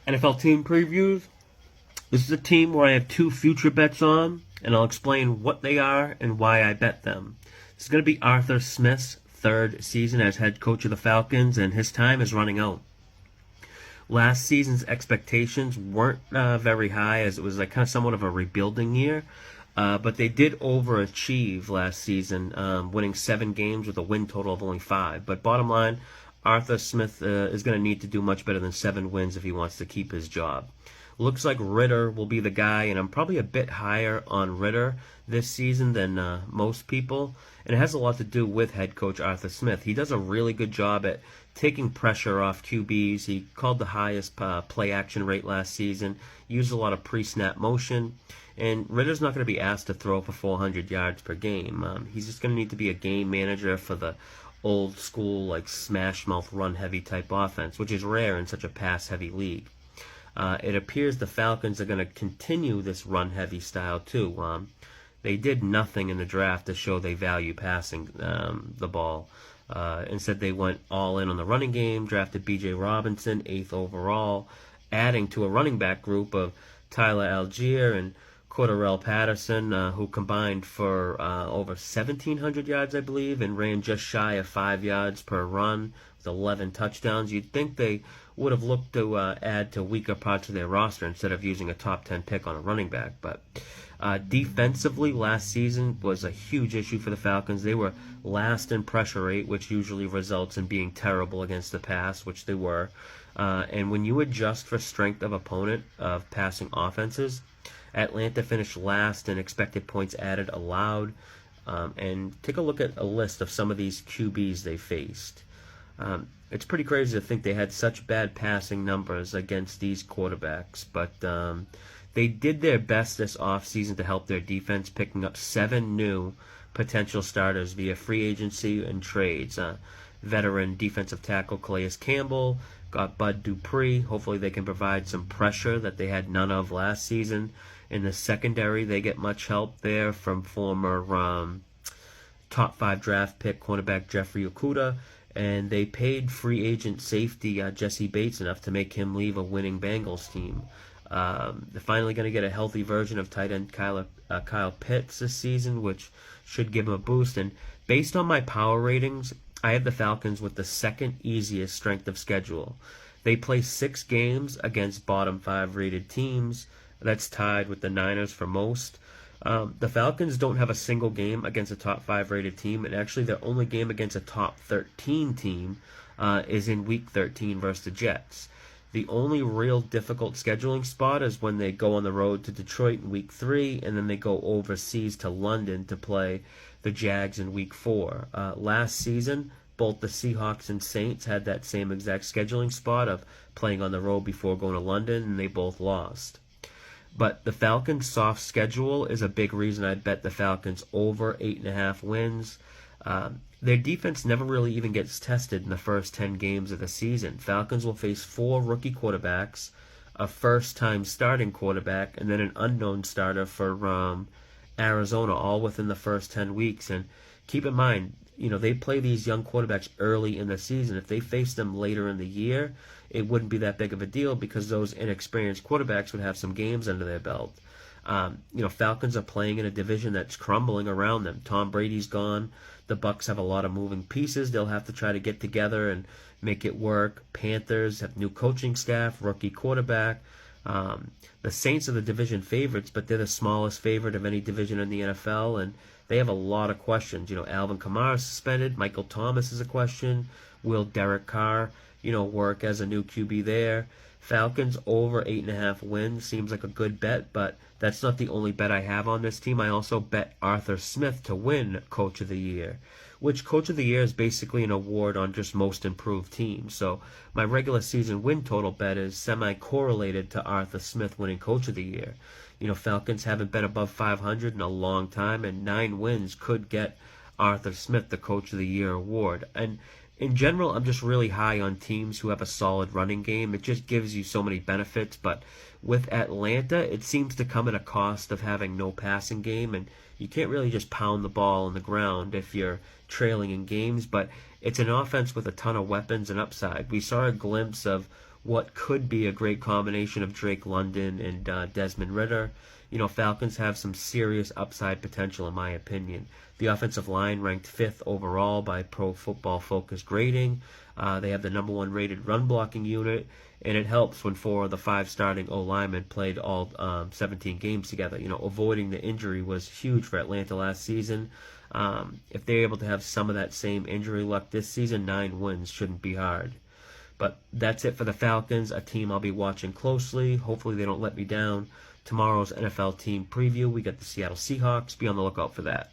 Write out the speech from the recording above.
NFL team previews. This is a team where I have two future bets on, and I'll explain what they are and why I bet them. This is going to be Arthur Smith's third season as head coach of the Falcons, and his time is running out. Last season's expectations weren't very high, as it was like kind of somewhat of a rebuilding year, but they did overachieve last season, winning 7 games with a win total of only 5. But bottom line, Arthur Smith is going to need to do much better than 7 wins if he wants to keep his job. Looks like Ritter will be the guy, and I'm probably a bit higher on Ritter this season than most people, and it has a lot to do with head coach Arthur Smith. He does a really good job at taking pressure off QBs. He called the highest play action rate last season, used a lot of pre-snap motion, and Ritter's not going to be asked to throw for 400 yards per game. He's just going to need to be a game manager for the old school, like smash mouth, run heavy type offense, which is rare in such a pass heavy league. It appears the Falcons are going to continue this run heavy style too. They did nothing in the draft to show they value passing the ball. Instead, they went all in on the running game, drafted B.J. Robinson, 8th overall, adding to a running back group of Tyler Algier and Cordarrelle Patterson, who combined for over 1,700 yards, I believe, and ran just shy of 5 yards per run with 11 touchdowns. You'd think they would have looked to add to weaker parts of their roster instead of using a top 10 pick on a running back. But defensively, last season was a huge issue for the Falcons. They were last in pressure rate, which usually results in being terrible against the pass, which they were. And when you adjust for strength of opponent of passing offenses, Atlanta finished last in expected points added allowed. And take a look at a list of some of these QBs they faced. It's pretty crazy to think they had such bad passing numbers against these quarterbacks, but they did their best this offseason to help their defense, picking up 7 new potential starters via free agency and trades. Veteran defensive tackle Calais Campbell, got Bud Dupree. Hopefully they can provide some pressure that they had none of last season. In the secondary, they get much help there from former top 5 draft pick cornerback Jeffrey Okudah, and they paid free agent safety Jesse Bates enough to make him leave a winning Bengals team. They're finally going to get a healthy version of tight end Kyle Pitts this season, which should give him a boost. And based on my power ratings, I have the Falcons with the second easiest strength of schedule. They play 6 games against bottom 5 rated teams. That's tied with the Niners for most. The Falcons don't have a single game against a top 5 rated team, and actually their only game against a top 13 team is in week 13 versus the Jets. The only real difficult scheduling spot is when they go on the road to Detroit in week 3, and then they go overseas to London to play the Jags in week 4. Last season, both the Seahawks and Saints had that same exact scheduling spot of playing on the road before going to London, and they both lost. But the Falcons' soft schedule is a big reason I bet the Falcons over 8.5 wins. Their defense never really even gets tested in the first 10 games of the season. Falcons will face 4 rookie quarterbacks, a first-time starting quarterback, and then an unknown starter for Arizona, all within the first 10 weeks. And keep in mind, they play these young quarterbacks early in the season. If they face them later in the year, it wouldn't be that big of a deal because those inexperienced quarterbacks would have some games under their belt. Falcons are playing in a division that's crumbling around them. Tom Brady's gone. The Bucs have a lot of moving pieces. They'll have to try to get together and make it work. Panthers have new coaching staff, rookie quarterback. The Saints are the division favorites, but they're the smallest favorite of any division in the NFL, and they have a lot of questions. Alvin Kamara is suspended. Michael Thomas is a question. Will Derek Carr, work as a new QB there? Falcons over 8.5 wins seems like a good bet, but that's not the only bet I have on this team. I also bet Arthur Smith to win Coach of the Year, which Coach of the Year is basically an award on just most improved teams. So my regular season win total bet is semi-correlated to Arthur Smith winning Coach of the Year. Falcons haven't been above 500 in a long time, and 9 wins could get Arthur Smith the Coach of the Year award. And in general, I'm just really high on teams who have a solid running game. It just gives you so many benefits, but with Atlanta, it seems to come at a cost of having no passing game, and you can't really just pound the ball on the ground if you're trailing in games, but it's an offense with a ton of weapons and upside. We saw a glimpse of what could be a great combination of Drake London and Desmond Ridder. Falcons have some serious upside potential in my opinion. The offensive line ranked 5th overall by Pro Football Focus grading. They have the number 1 rated run blocking unit, and it helps when 4 of the 5 starting O-linemen played all 17 games together. Avoiding the injury was huge for Atlanta last season. If they're able to have some of that same injury luck this season, 9 wins shouldn't be hard. But that's it for the Falcons, a team I'll be watching closely. Hopefully they don't let me down. Tomorrow's NFL team preview, we got the Seattle Seahawks. Be on the lookout for that.